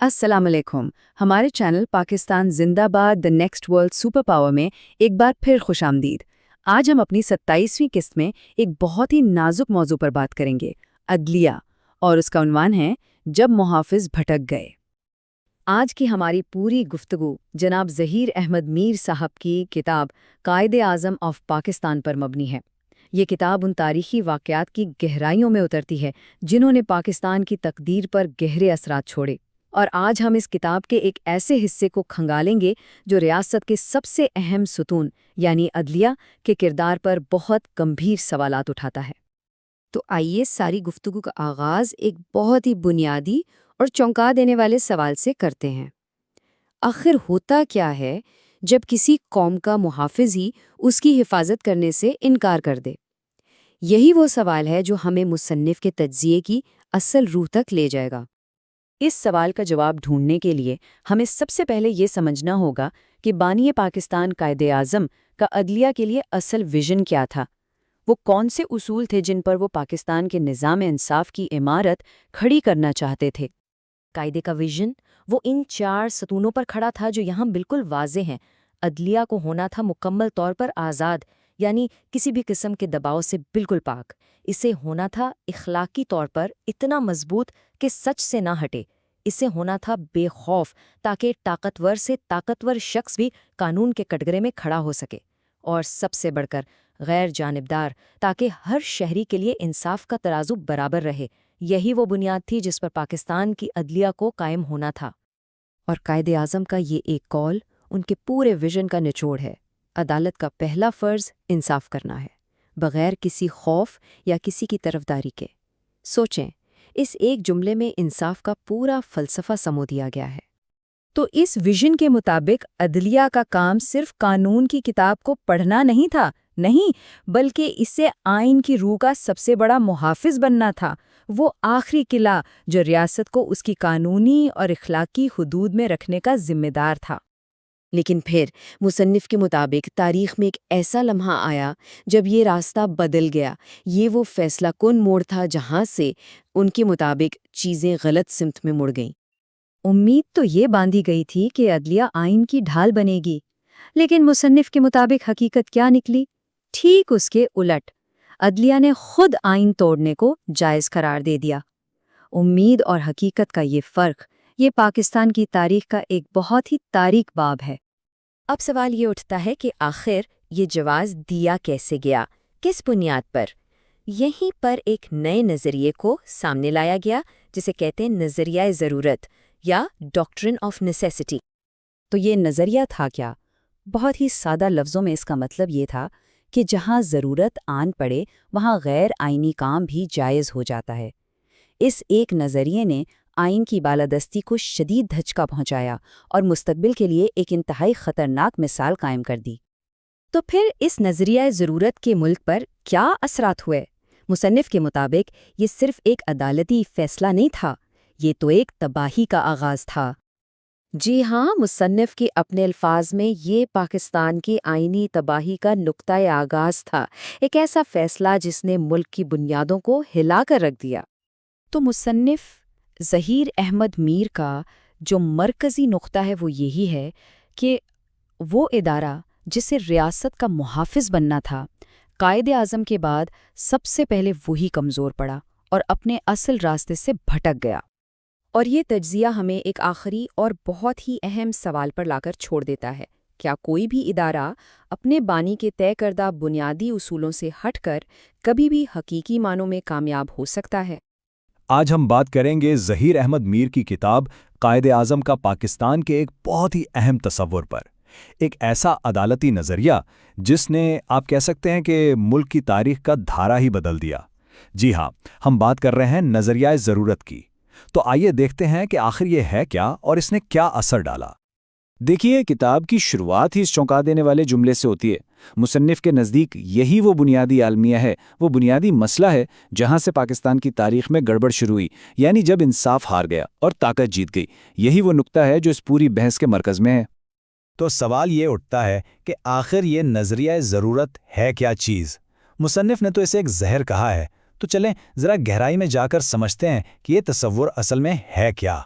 अस्सलाम अलैकुम। हमारे चैनल पाकिस्तान जिंदाबाद the next world super power में एक बार फिर खुशामदीद। आज हम अपनी 27वीं किस्त में एक बहुत ही नाजुक मौजू पर बात करेंगे, अदलिया, और उसका उन्वान है जब मुहाफिज भटक गए। आज की हमारी पूरी गुफ्तगू जनाब ज़हीर अहमद मीर साहब की किताब कायदे आज़म ऑफ पाकिस्तान पर मबनी है। ये किताब उन तारीखी वाक़यात की गहराइयों में उतरती है जिन्होंने पाकिस्तान की तकदीर पर गहरे असरात छोड़े। और आज हम इस किताब के एक ऐसे हिस्से को खंगालेंगे जो रियासत के सबसे अहम सुतून यानी अदलिया के किरदार पर बहुत गंभीर सवालात उठाता है। तो आइए सारी गुफ्तगू का आगाज़ एक बहुत ही बुनियादी और चौंका देने वाले सवाल से करते हैं। आखिर होता क्या है जब किसी कौम का मुहाफिज ही उसकी हिफाजत करने से इनकार कर दे? यही वो सवाल है जो हमें मुसन्निफ के तज्ज़िये की असल रूह तक ले जाएगा। इस सवाल का जवाब ढूंढने के लिए हमें सबसे पहले ये समझना होगा कि बानी पाकिस्तान कायदे आज़म का अदलिया के लिए असल विजन क्या था। वो कौन से उसूल थे जिन पर वो पाकिस्तान के निज़ाम इंसाफ की इमारत खड़ी करना चाहते थे। कायदे का विजन वो इन 4 सतूनों पर खड़ा था जो यहाँ बिल्कुल वाज़े हैं। अदलिया को होना था मुकम्मल तौर पर आज़ाद, यानी किसी भी किस्म के दबाव से बिल्कुल पाक। इसे होना था इखलाकी तौर पर इतना मजबूत कि सच से ना हटे। इसे होना था बेखौफ ताकि ताकतवर से ताकतवर शख्स भी कानून के कटघरे में खड़ा हो सके। और सबसे बढ़कर गैर जानिबदार, ताकि हर शहरी के लिए इंसाफ का तराजू बराबर रहे। यही वो बुनियाद थी जिस पर पाकिस्तान की अदलिया को कायम होना था। और कायदे आज़म का ये एक कॉल उनके पूरे विजन का निचोड़ है। अदालत का पहला फ़र्ज़ इंसाफ करना है, बग़ैर किसी खौफ या किसी की तरफदारी के। सोचें, इस एक जुमले में इंसाफ का पूरा फ़लसफ़ा समो दिया गया है। तो इस विजन के मुताबिक अदलिया का काम सिर्फ कानून की किताब को पढ़ना नहीं था, नहीं, बल्कि इससे आइन की रूह का सबसे बड़ा मुहाफिज बनना था। वो आखिरी किला जो रियासत को उसकी कानूनी और इखलाकी हुदूद में रखने का जिम्मेदार था। लेकिन फिर मुसन्निफ के मुताबिक तारीख में एक ऐसा लम्हा आया जब ये रास्ता बदल गया। ये वो फैसला कुन मोड़ था जहाँ से उनके मुताबिक चीज़ें गलत सिमत में मुड़ गईं। उम्मीद तो ये बांधी गई थी कि अदलिया आइन की ढाल बनेगी, लेकिन मुसन्निफ के मुताबिक हकीकत क्या निकली? ठीक उसके उलट। अदलिया ने खुद आइन तोड़ने को जायज़ करार दे दिया। उम्मीद और हकीकत का ये फ़र्क, ये पाकिस्तान की तारीख का एक बहुत ही तारीक बाब है। अब सवाल ये उठता है कि आखिर ये जवाज़ दिया कैसे गया, किस बुनियाद पर? यहीं पर एक नए नज़रिए को सामने लाया गया जिसे कहते हैं नज़रिया ज़रूरत या डॉक्ट्रिन ऑफ नेसेसिटी। तो ये नज़रिया था क्या? बहुत ही सादा लफ्ज़ों में इसका मतलब ये था कि जहाँ ज़रूरत आन पड़े वहाँ गैर आइनी काम भी जायज़ हो जाता है। इस एक नज़रिए ने आइन की बालादस्ती को शदीद धचका पहुंचाया और मुस्तकबिल के लिए एक इंतहाई ख़तरनाक मिसाल कायम कर दी। तो फिर इस नज़रिया ज़रूरत के मुल्क पर क्या असरात हुए? मुसन्निफ के मुताबिक ये सिर्फ एक अदालती फ़ैसला नहीं था, ये तो एक तबाही का आगाज़ था। जी हाँ, मुसन्निफ के अपने अल्फाज में ये पाकिस्तान की आइनी तबाही का नुक्ता-ए आगाज़ था। एक ऐसा फ़ैसला जिसने मुल्क की बुनियादों को हिला कर रख दिया। तो मुसन्निफ ज़हीर अहमद मीर का जो मरकज़ी नुक्ता है वो यही है कि वो इदारा जिसे रियासत का मुहाफिज बनना था, कायदे आज़म के बाद सबसे पहले वही कमज़ोर पड़ा और अपने असल रास्ते से भटक गया। और ये तज्ज़िया हमें एक आखिरी और बहुत ही अहम सवाल पर लाकर छोड़ देता है। क्या कोई भी इदारा अपने बानी के तय करदा बुनियादी उसूलों से हटकर कभी भी हकीकी मानों में कामयाब हो सकता है? आज हम बात करेंगे ज़हीर अहमद मीर की किताब कायदे आज़म का पाकिस्तान के एक बहुत ही अहम तसव्वुर पर। एक ऐसा अदालती नज़रिया जिसने आप कह सकते हैं कि मुल्क की तारीख का धारा ही बदल दिया। जी हाँ, हम बात कर रहे हैं नज़रियाए ज़रूरत की। तो आइए देखते हैं कि आखिर ये है क्या और इसने क्या असर डाला। देखिए, किताब की शुरुआत ही इस चौंका देने वाले जुमले से होती है। मुसन्निफ के नज़दीक यही वो बुनियादी आलमिया है, वो बुनियादी मसला है जहाँ से पाकिस्तान की तारीख में गड़बड़ शुरू हुई, यानी जब इंसाफ हार गया और ताकत जीत गई। यही वो नुक्ता है जो इस पूरी बहस के मरकज़ में है। तो सवाल ये उठता है कि आखिर ये नज़रिया ज़रूरत है क्या चीज़? मुसन्निफ ने तो इसे एक जहर कहा है, तो चलें ज़रा गहराई में जाकर समझते हैं कि ये तसव्वुर असल में है क्या।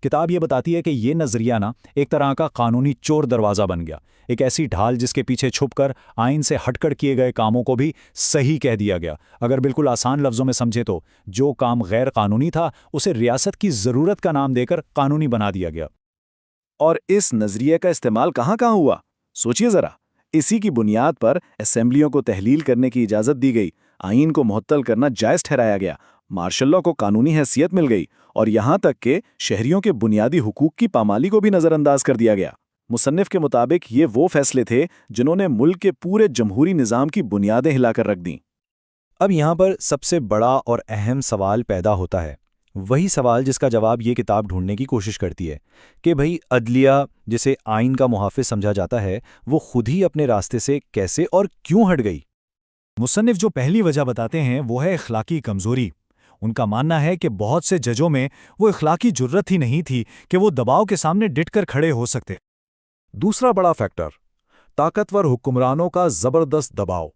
کتاب یہ بتاتی ہے کہ یہ نظریہ ایک طرح کا قانونی چور دروازہ بن گیا، ایک ایسی ڈھال جس کے پیچھے چھپ کر آئین سے ہٹ کر کیے گئے کاموں کو بھی صحیح کہہ دیا گیا۔ اگر بالکل آسان لفظوں میں سمجھے تو جو کام غیر قانونی تھا اسے ریاست کی ضرورت کا نام دے کر قانونی بنا دیا گیا۔ اور اس نظریے کا استعمال کہاں ہوا؟ سوچئے ذرا، اسی کی بنیاد پر اسمبلیوں کو تحلیل کرنے کی اجازت دی گئی، آئین کو معطل کرنا جائز ٹھہرایا گیا، مارشل لاء کو قانونی حیثیت مل گئی، اور یہاں تک کہ شہریوں کے بنیادی حقوق کی پامالی کو بھی نظر انداز کر دیا گیا۔ مصنف کے مطابق یہ وہ فیصلے تھے جنہوں نے ملک کے پورے جمہوری نظام کی بنیادیں ہلا کر رکھ دیں۔ اب یہاں پر سب سے بڑا اور اہم سوال پیدا ہوتا ہے، وہی سوال جس کا جواب یہ کتاب ڈھونڈنے کی کوشش کرتی ہے کہ بھئی عدلیہ جسے آئین کا محافظ سمجھا جاتا ہے وہ خود ہی اپنے راستے سے کیسے اور کیوں ہٹ گئی؟ مصنف جو پہلی وجہ بتاتے ہیں وہ ہے اخلاقی کمزوری۔ ان کا ماننا ہے کہ بہت سے ججوں میں وہ اخلاقی جرت ہی نہیں تھی کہ وہ دباؤ کے سامنے ڈٹ کر کھڑے ہو سکتے۔ دوسرا بڑا فیکٹر، طاقتور حکمرانوں کا زبردست دباؤ۔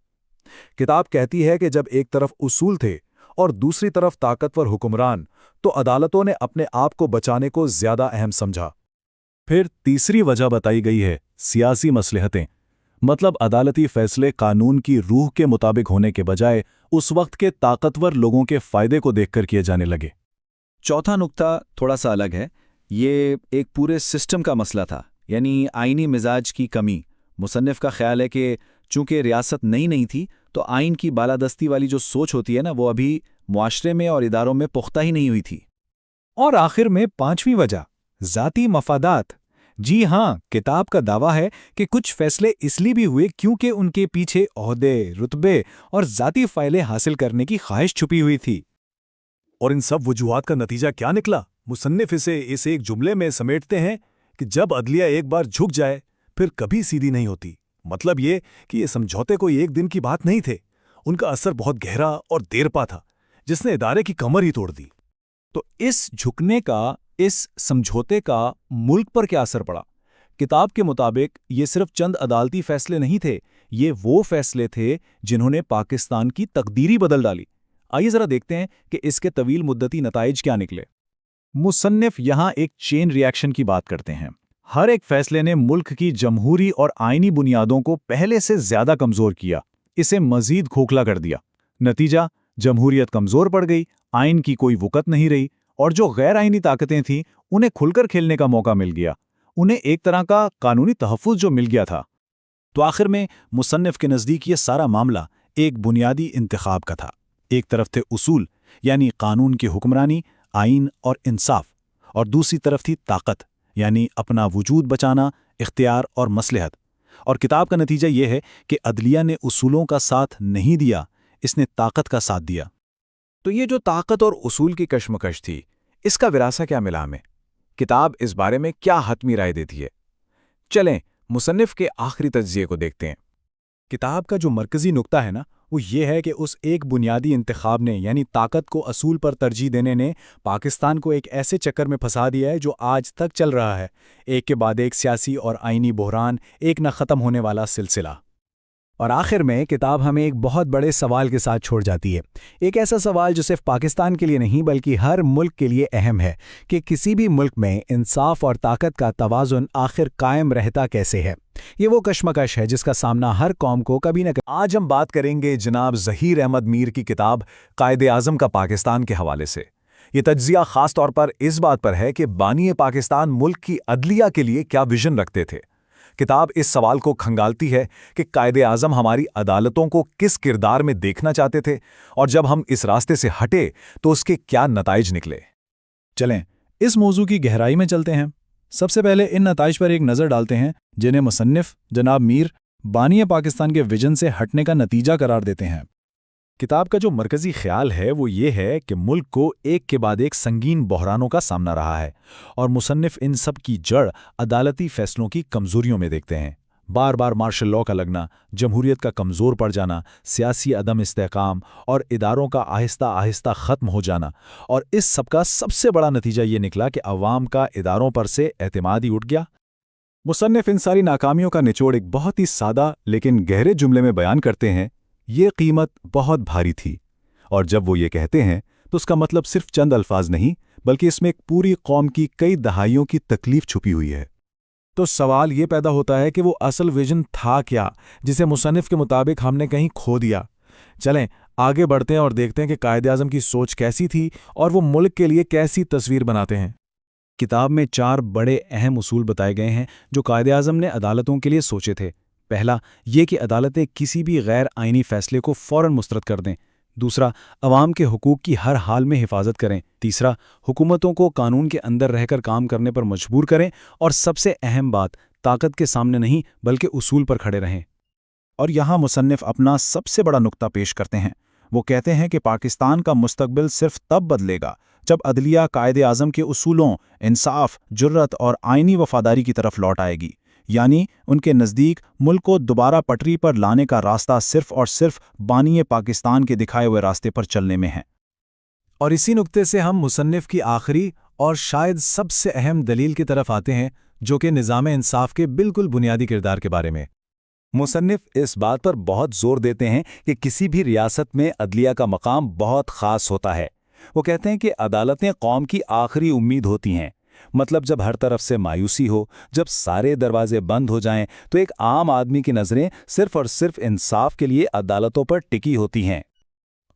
کتاب کہتی ہے کہ جب ایک طرف اصول تھے اور دوسری طرف طاقتور حکمران، تو عدالتوں نے اپنے آپ کو بچانے کو زیادہ اہم سمجھا۔ پھر تیسری وجہ بتائی گئی ہے سیاسی مصلحتیں، مطلب عدالتی فیصلے قانون کی روح کے مطابق ہونے کے بجائے اس وقت کے طاقتور لوگوں کے فائدے کو دیکھ کر کیے جانے لگے۔ چوتھا نقطہ تھوڑا سا الگ ہے، یہ ایک پورے سسٹم کا مسئلہ تھا، یعنی آئینی مزاج کی کمی۔ مصنف کا خیال ہے کہ چونکہ ریاست نئی نہیں تھی تو آئین کی بالادستی والی جو سوچ ہوتی ہے وہ ابھی معاشرے میں اور اداروں میں پختہ ہی نہیں ہوئی تھی۔ اور آخر میں پانچویں وجہ، ذاتی مفادات۔ جی ہاں، کتاب کا دعویٰ ہے کہ کچھ فیصلے اس لیے بھی ہوئے کیونکہ ان کے پیچھے عہدے، رتبے اور ذاتی فائدے حاصل کرنے کی خواہش چھپی ہوئی تھی۔ اور ان سب وجوہات کا نتیجہ کیا نکلا؟ مصنف اسے ایک جملے میں سمیٹتے ہیں کہ جب عدلیہ ایک بار جھک جائے پھر کبھی سیدھی نہیں ہوتی۔ مطلب یہ کہ یہ سمجھوتے کوئی ایک دن کی بات نہیں تھے، ان کا اثر بہت گہرا اور دیر پا تھا، جس نے ادارے کی کمر ہی توڑ دی۔ تو اس جھکنے کا، اس سمجھوتے کا ملک پر کیا اثر پڑا؟ کتاب کے مطابق یہ صرف چند عدالتی فیصلے نہیں تھے، یہ وہ فیصلے تھے جنہوں نے پاکستان کی تقدیری بدل ڈالی۔ آئیے ذرا دیکھتے ہیں کہ اس کے طویل مدتی نتائج کیا نکلے۔ مصنف یہاں ایک چین ری ایکشن کی بات کرتے ہیں۔ ہر ایک فیصلے نے ملک کی جمہوری اور آئینی بنیادوں کو پہلے سے زیادہ کمزور کیا، اسے مزید کھوکھلا کر دیا۔ نتیجہ، جمہوریت کمزور پڑ گئی، آئین کی کوئی وقت نہیں رہی، اور جو غیر آئینی طاقتیں تھیں انہیں کھل کر کھیلنے کا موقع مل گیا، انہیں ایک طرح کا قانونی تحفظ جو مل گیا تھا۔ تو آخر میں مصنف کے نزدیک یہ سارا معاملہ ایک بنیادی انتخاب کا تھا۔ ایک طرف تھے اصول، یعنی قانون کی حکمرانی، آئین اور انصاف، اور دوسری طرف تھی طاقت، یعنی اپنا وجود بچانا، اختیار اور مصلحت۔ اور کتاب کا نتیجہ یہ ہے کہ عدلیہ نے اصولوں کا ساتھ نہیں دیا، اس نے طاقت کا ساتھ دیا۔ تو یہ جو طاقت اور اصول کی کشمکش تھی، اس کا وراثہ کیا ملا ہمیں؟ کتاب اس بارے میں کیا حتمی رائے دیتی ہے؟ چلیں مصنف کے آخری تجزیے کو دیکھتے ہیں۔ کتاب کا جو مرکزی نقطہ ہے وہ یہ ہے کہ اس ایک بنیادی انتخاب نے، یعنی طاقت کو اصول پر ترجیح دینے نے، پاکستان کو ایک ایسے چکر میں پھنسا دیا ہے جو آج تک چل رہا ہے، ایک کے بعد ایک سیاسی اور آئینی بحران، ایک نہ ختم ہونے والا سلسلہ۔ اور آخر میں کتاب ہمیں ایک بہت بڑے سوال کے ساتھ چھوڑ جاتی ہے، ایک ایسا سوال جو صرف پاکستان کے لیے نہیں بلکہ ہر ملک کے لیے اہم ہے کہ کسی بھی ملک میں انصاف اور طاقت کا توازن آخر قائم رہتا کیسے ہے۔ یہ وہ کشمکش ہے جس کا سامنا ہر قوم کو کبھی نہ کبھی۔ آج ہم بات کریں گے جناب ظہیر احمد میر کی کتاب قائد اعظم کا پاکستان کے حوالے سے۔ یہ تجزیہ خاص طور پر اس بات پر ہے کہ بانی پاکستان ملک کی عدلیہ کے لیے کیا ویژن رکھتے تھے۔ کتاب اس سوال کو کھنگالتی ہے کہ قائد اعظم ہماری عدالتوں کو کس کردار میں دیکھنا چاہتے تھے، اور جب ہم اس راستے سے ہٹے تو اس کے کیا نتائج نکلے۔ چلیں اس موضوع کی گہرائی میں چلتے ہیں۔ سب سے پہلے ان نتائج پر ایک نظر ڈالتے ہیں جنہیں مصنف جناب میر بانی پاکستان کے ویژن سے ہٹنے کا نتیجہ قرار دیتے ہیں۔ کتاب کا جو مرکزی خیال ہے وہ یہ ہے کہ ملک کو ایک کے بعد ایک سنگین بحرانوں کا سامنا رہا ہے، اور مصنف ان سب کی جڑ عدالتی فیصلوں کی کمزوریوں میں دیکھتے ہیں۔ بار بار مارشل لاء کا لگنا، جمہوریت کا کمزور پڑ جانا، سیاسی عدم استحکام اور اداروں کا آہستہ آہستہ ختم ہو جانا، اور اس سب کا سب سے بڑا نتیجہ یہ نکلا کہ عوام کا اداروں پر سے اعتماد ہی اٹھ گیا۔ مصنف ان ساری ناکامیوں کا نچوڑ ایک بہت ہی سادہ لیکن گہرے جملے میں بیان کرتے ہیں: یہ قیمت بہت بھاری تھی۔ اور جب وہ یہ کہتے ہیں تو اس کا مطلب صرف چند الفاظ نہیں बल्कि इसमें एक पूरी कौम की कई दहाइयों की तकलीफ छुपी हुई है। तो सवाल ये पैदा होता है कि वो असल विजन था क्या, जिसे मुसन्निफ के मुताबिक हमने कहीं खो दिया। चलें आगे बढ़ते हैं और देखते हैं कि कायद-ए-आज़म की सोच कैसी थी और वो मुल्क के लिए कैसी तस्वीर बनाते हैं। किताब में 4 बड़े अहम उसूल बताए गए हैं जो कायद-ए-आज़म ने अदालतों के लिए सोचे थे। पहला, ये कि अदालतें किसी भी गैर आइनी फैसले को फ़ौरन मुस्तरद कर दें। दूसरा, अवाम के हुकूक की हर हाल में हिफाजत करें। तीसरा, हुकूमतों को कानून के अंदर रहकर काम करने पर मजबूर करें। और सबसे अहम बात, ताकत के सामने नहीं बल्कि उसूल पर खड़े रहें। और यहाँ मुसन्निफ अपना सबसे बड़ा नुक्ता पेश करते हैं। वो कहते हैं कि पाकिस्तान का मुस्तकबिल सिर्फ तब बदलेगा जब अदलिया कायद-ए-आज़म के उसूलों, इंसाफ, जुर्रत और आइनी वफादारी की तरफ लौट आएगी। यानी उनके नज़दीक मुल्क को दोबारा पटरी पर लाने का रास्ता सिर्फ और सिर्फ बानिए पाकिस्तान के दिखाए हुए रास्ते पर चलने में है। और इसी नुक्ते से हम मुसन्निफ की आखिरी और शायद सबसे अहम दलील की तरफ आते हैं, जो कि निज़ाम इंसाफ के बिल्कुल बुनियादी किरदार के बारे में। मुसन्निफ इस बात पर बहुत जोर देते हैं कि किसी भी रियासत में अदलिया का मकाम बहुत ख़ास होता है। वो कहते हैं कि अदालतें कौम की आखिरी उम्मीद होती हैं। मतलब जब हर तरफ से मायूसी हो, जब सारे दरवाजे बंद हो जाएं, तो एक आम आदमी की नज़रें सिर्फ और सिर्फ इंसाफ के लिए अदालतों पर टिकी होती हैं।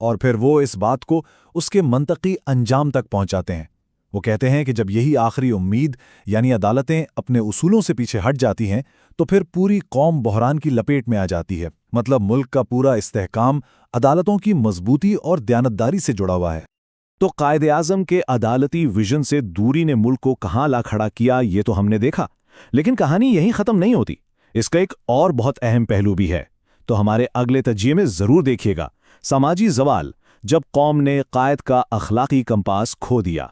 और फिर वो इस बात को उसके मंतकी अंजाम तक पहुंचाते हैं। वो कहते हैं कि जब यही आखिरी उम्मीद यानी अदालतें अपने उसूलों से पीछे हट जाती हैं, तो फिर पूरी कौम बहरान की लपेट में आ जाती है। मतलब मुल्क का पूरा इस्तेहकाम अदालतों की मजबूती और दयानतदारी से जुड़ा हुआ है। तो कायद-ए-आज़म के अदालती विजन से दूरी ने मुल्क को कहाँ ला खड़ा किया, ये तो हमने देखा। लेकिन कहानी यहीं ख़त्म नहीं होती। इसका एक और बहुत अहम पहलू भी है। तो हमारे अगले तजिए में ज़रूर देखिएगा, समाजी ज़वाल, जब कौम ने कायद का अखलाकी कंपास खो दिया।